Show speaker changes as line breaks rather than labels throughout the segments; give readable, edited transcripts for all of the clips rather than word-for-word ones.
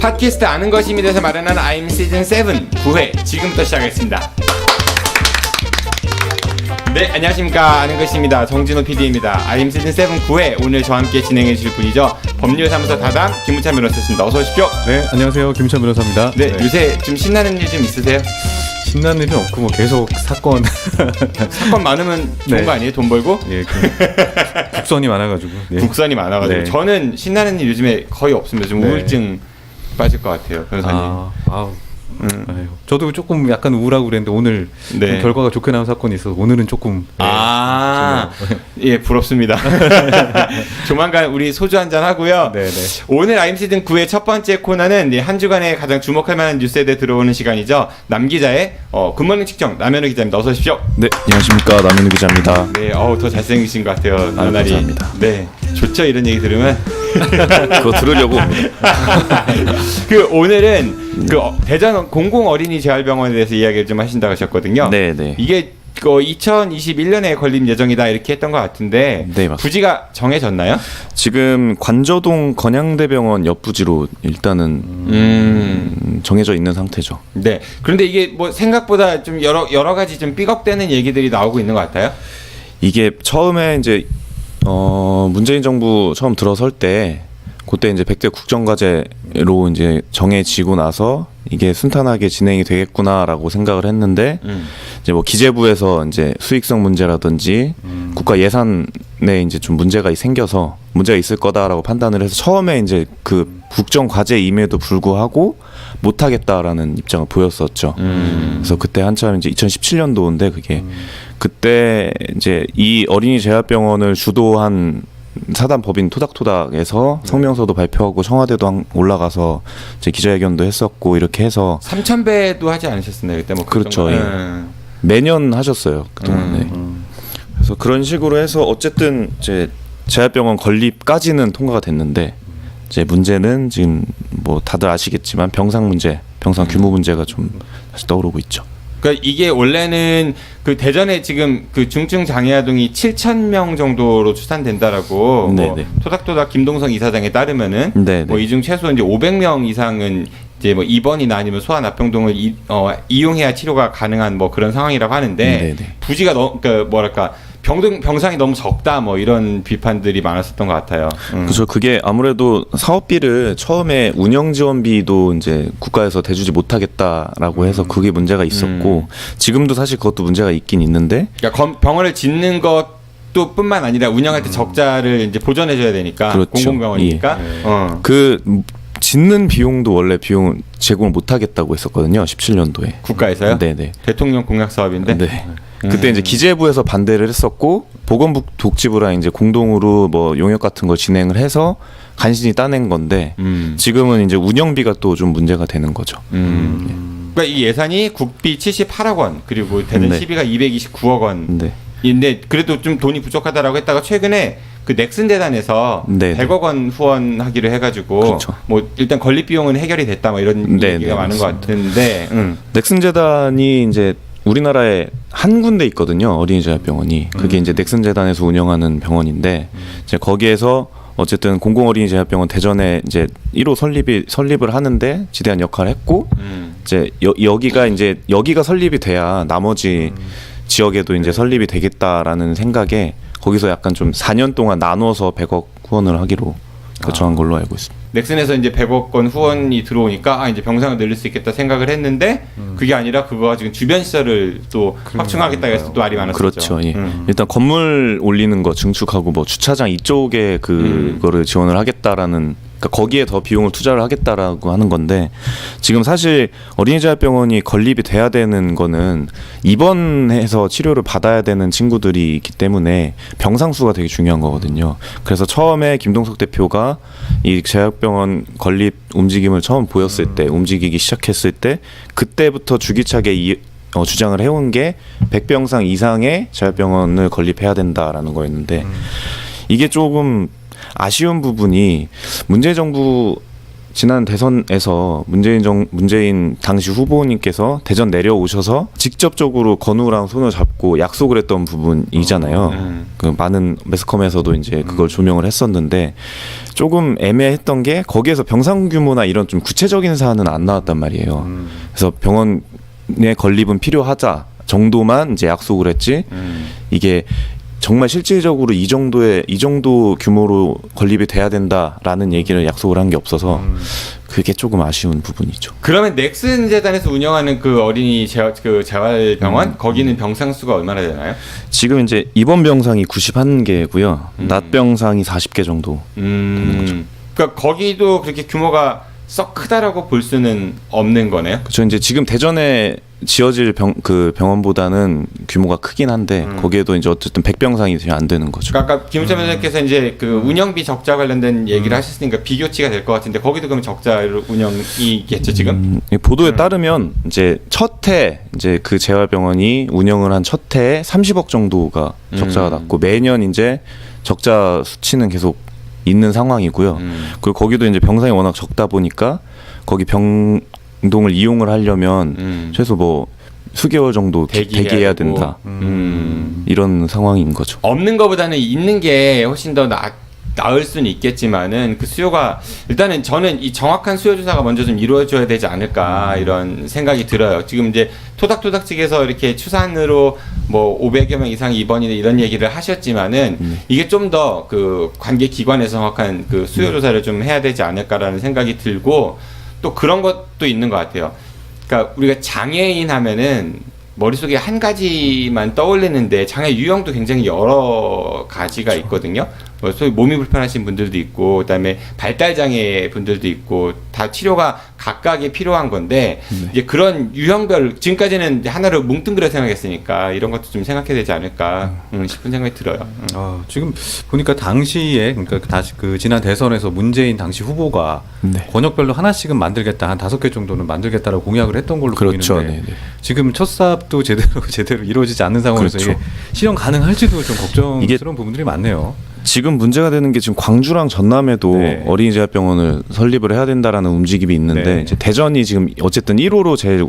팟캐스트 아는 것임에 대해서 마련한 I'm 시즌 7 9회 지금부터 시작하겠습니다. 네, 안녕하십니까. 아는 것입니다. 정진호 PD입니다. I'm 시즌 7 9회 오늘 저와 함께 진행해 주실 분이죠. 법률사무소 다담 김우찬 변호사였습니다. 어서 오십시오.
네, 안녕하세요. 김우찬 변호사입니다.
네, 요새 좀 신나는 일 좀 있으세요?
신나는 일은 없고 뭐 계속 사건
많으면 좋은
네.
거 아니에요? 돈 벌고?
예, 국선이 많아가지고. 네.
국선이 많아가지고
네.
저는 신나는 일 요즘에 거의 없습니다. 좀
네.
우울증 빠질 것 같아요, 변호사님.
아유. 아유, 저도 조금 약간 우울하고 그랬는데 오늘
네.
좀 결과가 좋게 나온 사건이 있어서 오늘은 조금
예, 부럽습니다. 조만간 우리 소주 한잔 하고요.
네네.
오늘 I'm 시즌 9의 첫 번째 코너는 한 주간에 가장 주목할 만한 뉴스에 대해 들어오는 시간이죠. 남 기자의 굿모닝 측정 남현우 기자입니다. 어서 오십시오.
네, 안녕하십니까. 남현우 기자입니다.
네, 더 잘생기신 것 같아요. 나날이.
감사합니다.
네, 좋죠. 이런 얘기 들으면.
그거 들으려고 옵니다.
오늘은 대전 공공 어린이 재활병원에 대해서 이야기를 좀 하신다고 하셨거든요.
네.
이게 2021년에 걸림 예정이다 이렇게 했던 것 같은데
네, 맞습니다.
부지가 정해졌나요?
지금 관저동 건양대병원 옆 부지로 일단은 정해져 있는 상태죠.
네. 그런데 이게 뭐 생각보다 좀 여러 가지 좀 삐걱대는 얘기들이 나오고 있는 것 같아요.
이게 처음에 이제 문재인 정부 처음 들어설 때 그때 이제 100대 국정과제로 이제 정해지고 나서 이게 순탄하게 진행이 되겠구나라고 생각을 했는데 이제 뭐 기재부에서 이제 수익성 문제라든지 국가 예산에 이제 좀 문제가 생겨서 문제가 있을 거다라고 판단을 해서 처음에 이제 그 국정과제임에도 불구하고 못하겠다라는 입장을 보였었죠. 그래서 그때 한참 이제 2017년도인데 그게 그때 이제 이 어린이 재활병원을 주도한 사단 법인 토닥토닥에서 성명서도 발표하고 청와대도 올라가서 이제 기자회견도 했었고 이렇게 해서
3,000배도 하지 않으셨나요 그때? 뭐
그렇죠. 예. 매년 하셨어요 그동안. 네. 그래서 그런 식으로 해서 어쨌든 이제 재활병원 건립까지는 통과가 됐는데 이제 문제는 지금 뭐 다들 아시겠지만 병상 규모 문제가 좀 다시 떠오르고 있죠.
그러니까 이게 원래는 그 대전에 지금 그 중증 장애 아동이 7,000명 정도로 추산된다라고 뭐 토닥토닥 김동성 이사장에 따르면은 뭐 이 중 최소 이제 500명 이상은 이제 뭐 입원이나 아니면 소아납병동을 이용해야 치료가 가능한 뭐 그런 상황이라고 하는데 부지가 그러니까 뭐랄까 병상이 너무 적다 뭐 이런 비판들이 많았었던 것 같아요.
그렇죠. 그게 아무래도 사업비를 처음에 운영 지원비도 이제 국가에서 대주지 못하겠다라고 해서 그게 문제가 있었고 지금도 사실 그것도 문제가 있긴 있는데.
그러니까 병원을 짓는 것도 뿐만 아니라 운영할 때 적자를 이제 보전해줘야 되니까.
그렇죠.
공공병원이니까.
예. 그 짓는 비용도 원래 비용 제공을 못하겠다고 했었거든요. 17년도에.
국가에서요?
네네.
대통령 공약 사업인데.
네. 그때 이제 기재부에서 반대를 했었고 보건복지부랑 이제 공동으로 뭐 용역 같은 걸 진행을 해서 간신히 따낸 건데 지금은 이제 운영비가 또 좀 문제가 되는 거죠.
그러니까 이 예산이 국비 78억 원 그리고 대전 시비가 229억 원인데 그래도 좀 돈이 부족하다라고 했다가 최근에 그 넥슨 재단에서 100억 원 후원하기로 해가지고
그렇죠.
뭐 일단 건립 비용은 해결이 됐다 뭐 이런 얘기가 많은 것 같은데
넥슨 재단이 이제 우리나라에 한 군데 있거든요. 어린이 재활병원이. 그게 이제 넥슨 재단에서 운영하는 병원인데 이제 거기에서 어쨌든 공공 어린이 재활병원 대전에 이제 1호 설립을 하는데 지대한 역할을 했고 이제 여기가 설립이 돼야 나머지 지역에도 이제 설립이 되겠다라는 생각에 거기서 약간 좀 4년 동안 나눠서 100억 후원을 하기로 정한 걸로 알고 있습니다.
넥슨에서 이제 100억 원 후원이 들어오니까 이제 병상을 늘릴 수 있겠다 생각을 했는데 그게 아니라 그거 지금 주변 시설을 또 확충하겠다 해서 또 말이 많았었죠.
그렇죠. 예. 일단 건물 올리는 거 증축하고 뭐 주차장 이쪽에 그거를 지원을 하겠다라는 그러니까 거기에 더 비용을 투자를 하겠다라고 하는 건데 지금 사실 어린이재활병원이 건립이 돼야 되는 거는 입원해서 치료를 받아야 되는 친구들이 있기 때문에 병상 수가 되게 중요한 거거든요. 그래서 처음에 김동석 대표가 이 재활병원 건립 움직임을 처음 보였을 때 움직이기 시작했을 때 그때부터 주기차게 주장을 해온 게 100병상 이상의 재활병원을 건립해야 된다라는 거였는데 이게 조금 아쉬운 부분이 문재인 정부 지난 대선에서 문재인 당시 후보님께서 대전 내려오셔서 직접적으로 건우랑 손을 잡고 약속을 했던 부분이잖아요. 그 많은 매스컴에서도 이제 그걸 조명을 했었는데 조금 애매했던 게 거기에서 병상 규모나 이런 좀 구체적인 사안은 안 나왔단 말이에요. 그래서 병원의 건립은 필요하자 정도만 이제 약속을 했지 이게 정말 실질적으로 이 정도 규모로 건립이 돼야 된다라는 얘기를 약속을 한 게 없어서 그게 조금 아쉬운 부분이죠.
그러면 넥슨 재단에서 운영하는 그 어린이 재활병원 거기는 병상 수가 얼마나 되나요?
지금 이제 입원 병상이 91개고요. 낮 병상이 40개 정도 되는 거죠.
그러니까 거기도 그렇게 규모가 썩 크다라고 볼 수는 없는 거네요.
그렇죠. 이제 지금 대전에 지어질 병원보다는 규모가 크긴 한데 거기에도 이제 어쨌든 100병상이 지금 안 되는 거죠.
그러니까 아까 김우찬 변호사께서 이제 그 운영비 적자 관련된 얘기를 하셨으니까 비교치가 될 것 같은데 거기도 그럼 적자 운영이겠죠 지금?
보도에 따르면 이제 첫 해 이제 그 재활병원이 운영을 한 첫 해에 30억 정도가 적자가 났고 매년 이제 적자 수치는 계속 있는 상황이고요. 그리고 거기도 이제 병상이 워낙 적다 보니까 거기 병동을 이용을 하려면 최소 뭐 수개월 정도 대기해야 된다. 이런 상황인 거죠.
없는 것보다는 있는 게 훨씬 더 나을 수는 있겠지만은 그 수요가 일단은 저는 이 정확한 수요 조사가 먼저 좀 이루어져야 되지 않을까 이런 생각이 들어요. 지금 이제 토닥토닥 측에서 이렇게 추산으로 뭐 500여 명 이상 입원이나 이런 얘기를 하셨지만은 이게 좀 더 그 관계 기관에서 정확한 그 수요 조사를 좀 해야 되지 않을까라는 생각이 들고 또 그런 것도 있는 것 같아요. 그러니까 우리가 장애인 하면은 머릿속에 한 가지만 떠올리는데 장애 유형도 굉장히 여러 가지가 있거든요. 소위 몸이 불편하신 분들도 있고 그다음에 발달 장애 분들도 있고 다 치료가 각각에 필요한 건데 이제 그런 유형별 지금까지는 이제 하나로 뭉뚱그려 생각했으니까 이런 것도 좀 생각해야 되지 않을까 싶은 생각이 들어요.
지금 보니까 당시에 그러니까 다시 그 지난 대선에서 문재인 당시 후보가 권역별로 하나씩은 만들겠다 한 5개 정도는 만들겠다라고 공약을 했던 걸로
그렇죠.
보이는데 지금 첫 사업도 제대로 이루어지지 않는 상황에서
그렇죠.
이게 실현 가능할지도 좀 걱정스러운 부분들이 많네요.
지금 문제가 되는 게 지금 광주랑 전남에도 어린이 재활병원을 설립을 해야 된다라는 움직임이 있는데 이제 대전이 지금 어쨌든 1호로 제일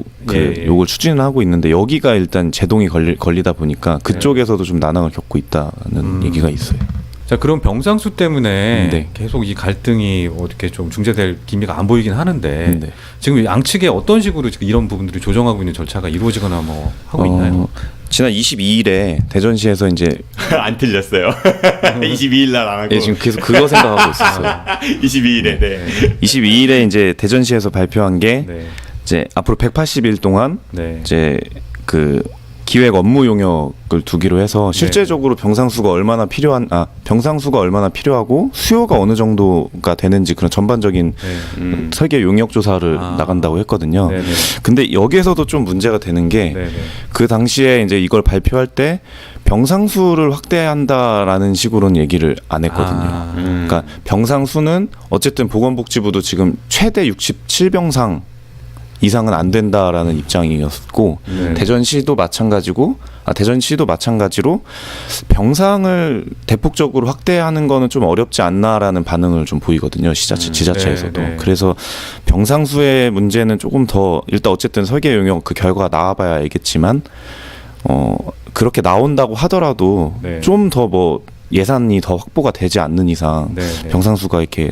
요걸 추진하고 있는데 여기가 일단 제동이 걸리다 보니까 그쪽에서도 좀 난항을 겪고 있다는 얘기가 있어요.
자, 그럼 병상수 때문에 계속 이 갈등이 어떻게 좀 중재될 기미가 안 보이긴 하는데 지금 양측에 어떤 식으로 지금 이런 부분들을 조정하고 있는 절차가 이루어지거나 뭐 하고 있나요?
지난 22일에 대전시에서 이제
안 틀렸어요. 22일 날 안 하고.
지금 계속 그거 생각하고 있었어요.
22일에.
22일에 이제 대전시에서 발표한 게 이제 앞으로 180일 동안 이제 그 기획 업무 용역을 두기로 해서 실제적으로 병상수가 얼마나 필요하고 수요가 어느 정도가 되는지 그런 전반적인 설계 용역 조사를 나간다고 했거든요. 근데 여기에서도 좀 문제가 되는 게 그 당시에 이제 이걸 발표할 때 병상수를 확대한다라는 식으로는 얘기를 안 했거든요. 그러니까 병상수는 어쨌든 보건복지부도 지금 최대 67병상 이상은 안 된다라는 입장이었고 대전시도 마찬가지로 병상을 대폭적으로 확대하는 거는 좀 어렵지 않나라는 반응을 좀 보이거든요. 지자체에서도. 그래서 병상수의 문제는 조금 더 일단 어쨌든 설계 용역 그 결과가 나와봐야 알겠지만 그렇게 나온다고 하더라도 좀 더 뭐 예산이 더 확보가 되지 않는 이상 병상수가 이렇게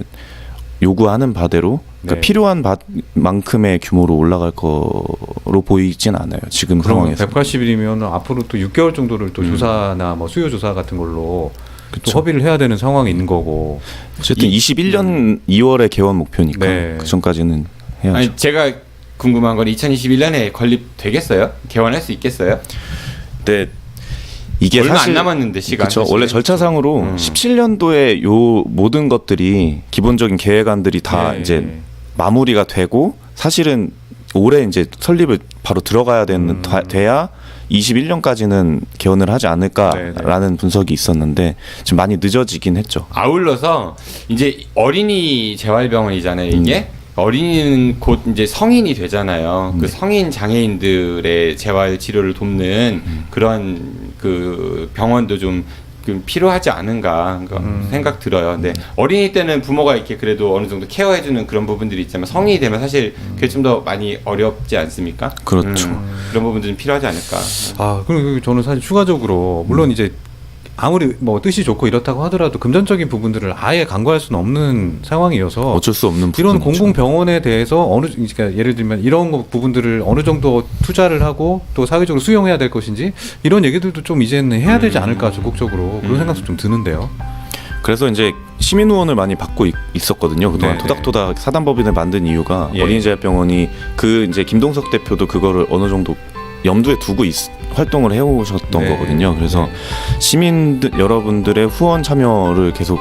요구하는 바대로 그러니까 필요한 만큼의 규모로 올라갈 거로 보이진 않아요. 지금 상황에서.
180일이면 앞으로 또 6개월 정도를 또 조사나 뭐 수요 조사 같은 걸로 또 허비를 해야 되는 상황이 있는 거고.
어쨌든 21년 2월에 개원 목표니까 그 전까지는 해야죠.
아니, 제가 궁금한 건 2021년에 건립되겠어요? 개원할 수 있겠어요?
네. 이게
얼마
사실
안 남았는데 시간.
그렇죠. 원래 절차상으로 17년도에 요 모든 것들이 기본적인 계획안들이 다 이제 마무리가 되고 사실은 올해 이제 설립을 바로 들어가야 돼야 21년까지는 개원을 하지 않을까라는 분석이 있었는데 지금 많이 늦어지긴 했죠.
아울러서 이제 어린이 재활병원이잖아요, 이게. 어린이는 곧 이제 성인이 되잖아요. 그 성인 장애인들의 재활 치료를 돕는 그런 그 병원도 좀 필요하지 않은가 생각 들어요. 근데 어린이 때는 부모가 이렇게 그래도 어느 정도 케어해주는 그런 부분들이 있지만 성인이 되면 사실 그게 좀 더 많이 어렵지 않습니까?
그렇죠.
그런 부분들은 필요하지 않을까.
아, 그리고 저는 사실 추가적으로 물론 이제 아무리 뭐 뜻이 좋고 이렇다고 하더라도 금전적인 부분들을 아예 간과할 수는 없는 상황이어서
어쩔 수 없는
이런
부분이죠.
공공병원에 대해서 그러니까 예를 들면 이런 부분들을 어느 정도 투자를 하고 또 사회적으로 수용해야 될 것인지 이런 얘기들도 좀 이제는 해야 되지 않을까 적극적으로 그런 생각도 좀 드는데요.
그래서 이제 시민 후원을 많이 받고 있었거든요. 그동안
네네.
토닥토닥 사단법인을 만든 이유가
예.
어린이재활병원이 그 이제 김동석 대표도 그거를 어느 정도 염두에 두고 활동을 해오셨던
네.
거거든요. 그래서
네.
시민들 여러분들의 후원 참여를 계속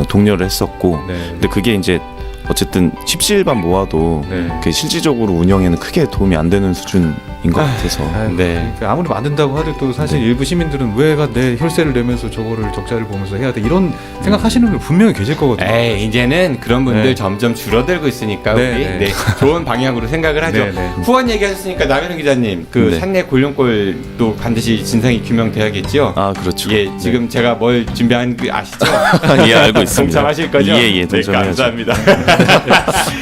독려를 했었고,
네.
근데 그게 이제 어쨌든 십시일반 모아도
네.
그 실질적으로 운영에는 크게 도움이 안 되는 수준인 것 같아서.
네.
그러니까 아무리 만든다고 하도 또 사실
네.
일부 시민들은 왜가 내 혈세를 내면서 저거를 적자를 보면서 해야 돼 이런 생각하시는 분들 분명히 계실 거거든요.
에이, 이제는 그런 분들
네.
점점 줄어들고 있으니까
네,
우리
네.
좋은 방향으로 생각을 하죠.
네, 네.
후원 얘기하셨으니까 나면은 기자님 그
네.
산내 골룡골도 반드시 진상이 규명돼야겠지요.
아 그렇죠.
예, 지금 제가 뭘 준비한 그 아시죠?
예, 알고 있습니다.
동참하실 거죠?
예,
네,
동참해야죠.
감사합니다.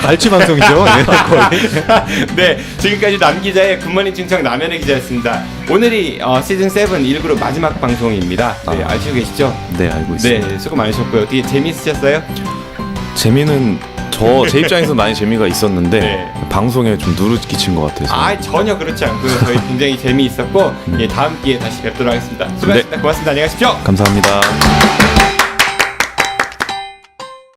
갈치 방송이죠. 네, 거의.
네, 지금까지 남 기자의 굿모닝 충청 남현의 기자였습니다. 오늘이 시즌 7 1그룹 마지막 방송입니다. 네, 아시고 계시죠?
네, 알고 있습니다.
네, 수고 많으셨고요. 어떻게 재미있으셨어요?
재미는 제 입장에서 많이 재미가 있었는데
네.
방송에 좀 누를 끼친 것 같아서.
아, 전혀 그렇지 않고요. 저희 굉장히 재미있었고 예, 다음 기회에 다시 뵙도록 하겠습니다. 수고하셨습니다. 고맙습니다. 안녕히 가십시오.
감사합니다.